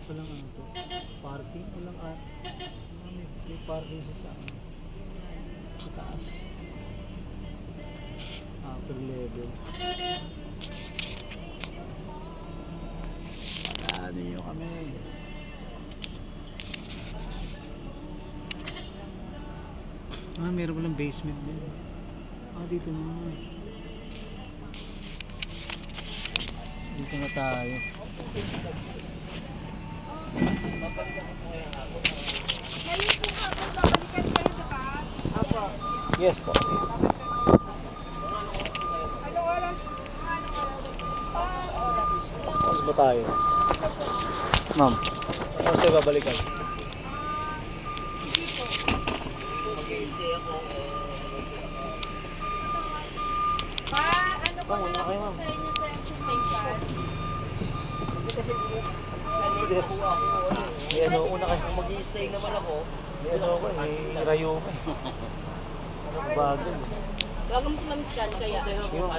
palang ano to? Parking? Walang may parking sa taas. Upper level. Ano nyo kami? Meron palang basement din. Dito naman. Dito na tayo. Ngayon po nga po, babalikan kayo sa taas. Apo. Yes po. Anong oras? Anong oras? Oras ba tayo? Ma'am, oras tayo babalikan? Sige po. Ano po na lang po sa inyo sa information? Sir, may ano, una kayo. Mag-i-stay naman ako. May ano ko, may rayo ko. Ano bago? Huwag mo si Ma'am Chan kaya. Yung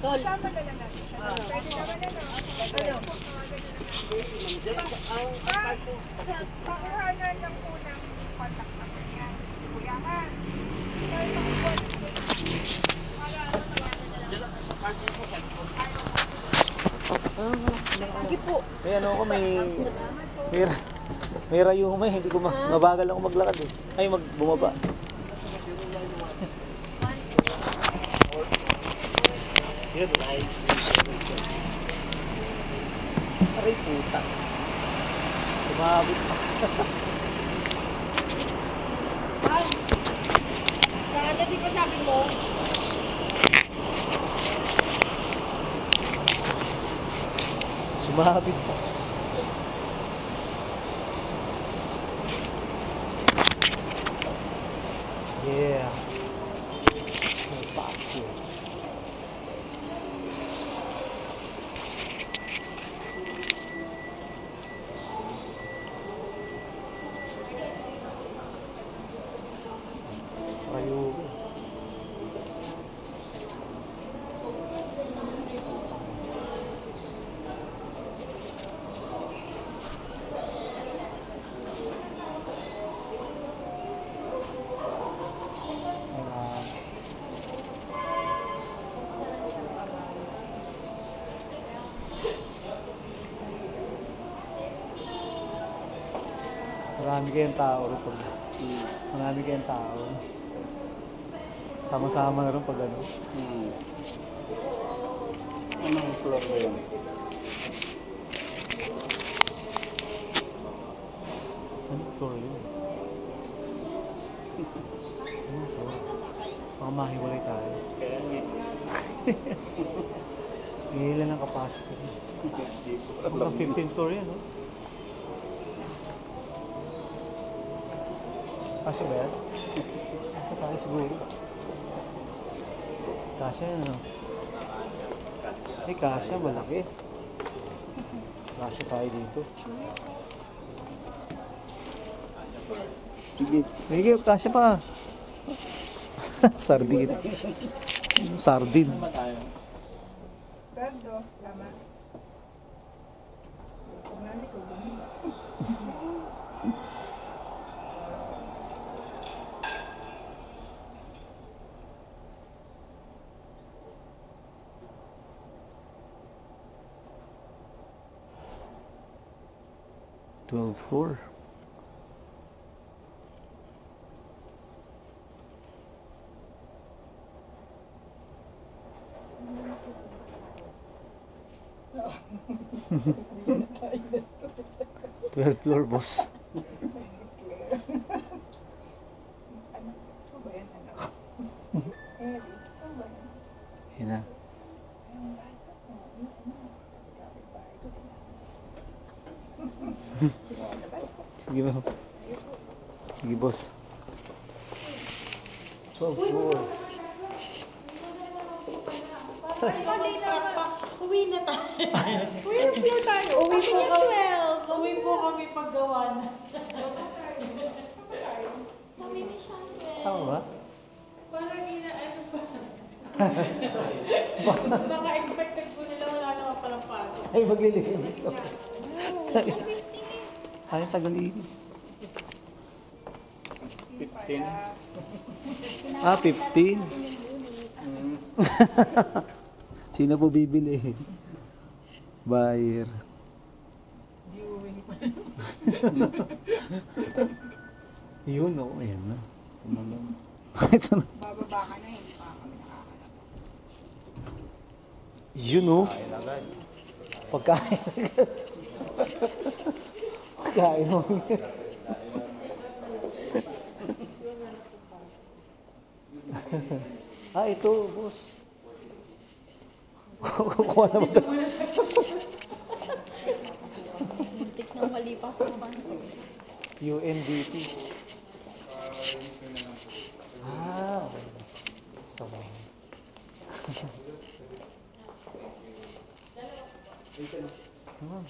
Tol. Kasama na lang natin siya. Pwede naman ano? Pakuhanan lang po ng contact number niya. Kuya ka. Kaya makukuha para tawagan na lang. Sa parking ko, sa Sige po. may ano ko, may rayo ko, hindi ko mabagal ako maglakad eh. Ay, bumaba. Yun. Aray puta. Sumabit pa. Kaya di ba sabi mo? Sumabit pa. Yeah. Patio. Ayun. Marami kayong tao rin pag marami kayong tao. Sama-sama na rin pag ano. Anong floor ba yun? Ano floor yun? Ano floor? Baka mahiwalay tayo. Kaya nga. Ilan ang capacity. Baka 15th floor yan, no? Kasya ba yan? Kasya tayo siguro. Kasya yan, no? Ay, kasya, malaki. Kasya tayo dito. Sige. Sige, kasya pa. Sardin. Sardin. Berdo, tama. Nani ko dun. Floor. Twelfth floor, boss. Yan na. Sige ba? Sige, boss. 12th floor. Uwi na tayo. Uwi po tayo. Uwi po kami. Uwi po kami paggawa na. Tama ba? Parang ano pa. Baka expected po nila wala naman palang pasok. Ay, maglilinis. Ay, tagalinis. 15. Ah, 15. Sino po bibili? Buyer. Yun, oh. Ayan na. Ito na. Bababa ka na, hindi pa kami nakakalabas. Yun, oh. Pagkain. Pagkain mo. Ah, ito, boss. Kukuha naman ito. Muntik na malipas ang bante. UNDP. Ah, okay. Sama. Ah.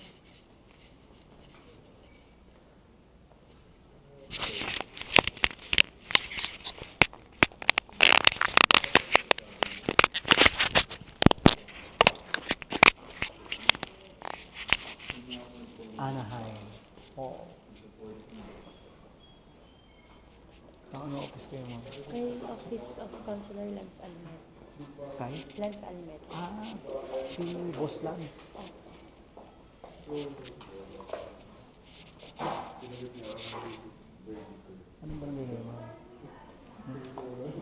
Anaheim. Oo. Saan ano office kayo, ma'am? Kay Office of Councilor Lance Almet. Kay? Lance Almet. Ah, si Boss Lance. Anong barangay kayo, ma'am?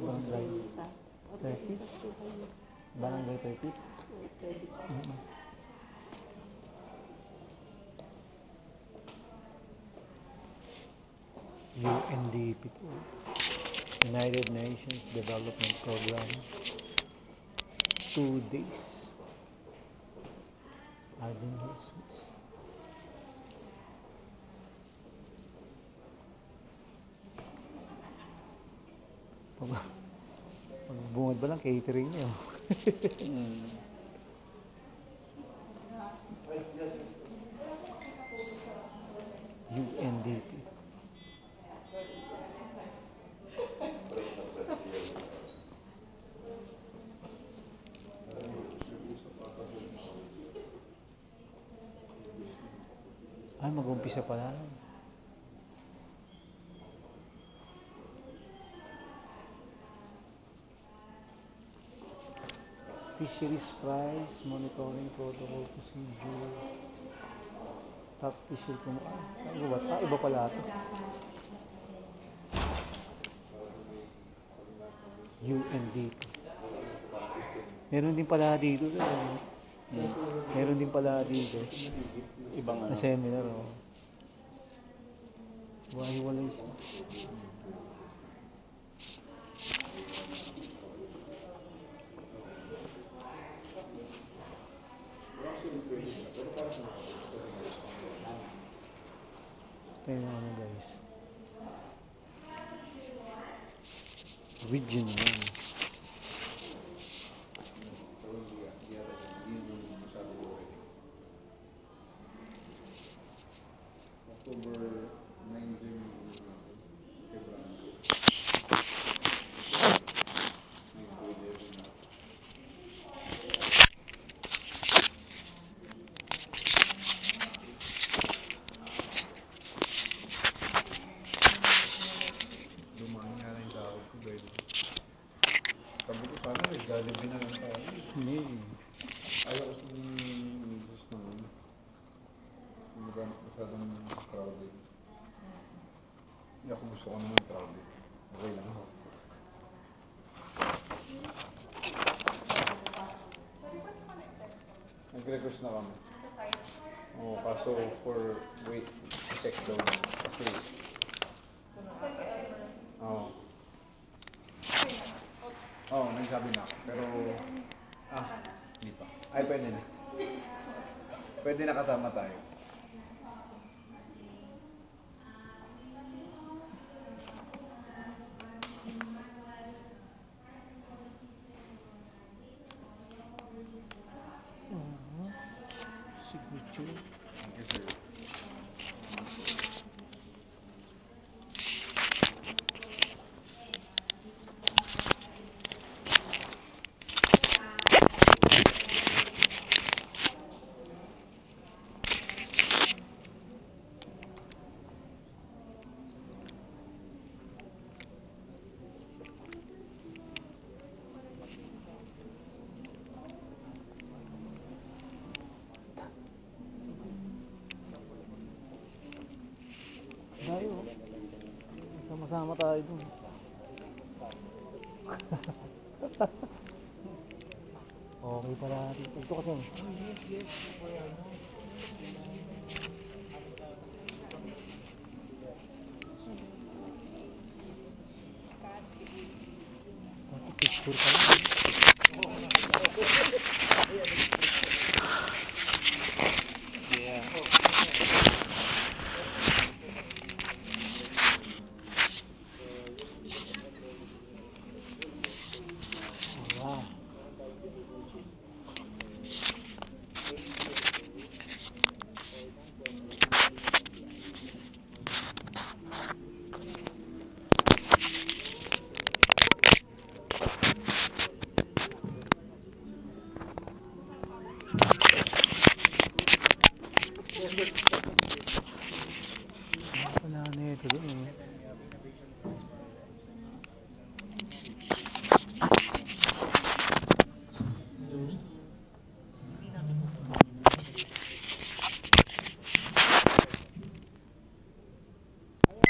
Barangay. Office of Councilor. Barangay 30? UNDP po. United Nations Development Program. 2 days. Arden Jesus. Pagbungad ba lang, catering niyo? UNDP. Ay, mag-umpisa pa lang. Fisheries price, monitoring protocol procedure. Top fishery kung iba pala ito. UNDP. Meron din pala dito. Meron din pala dito. Ibang Na seminar, oh. Hiwa-hiwalay siya. Ito yung ano, guys. Region 1. Sabi ko sana, Jollibee na lang tayo. Hindi. Ayaw ko sa news naman. Masyadong crowded. Hindi ako gusto ko naman crowded. Okay lang ako. Nag-request na kami. Oo, kaso for wait, check daw. Kasi, oo. Oo, nagsabi na ako. Pero, hindi pa. Ay, pwede na. Pwede na kasama tayo. Signature. Thank you, sir. kasama tayo dun. Okay pala natin. Ito kasi. Bakit picture ka lang?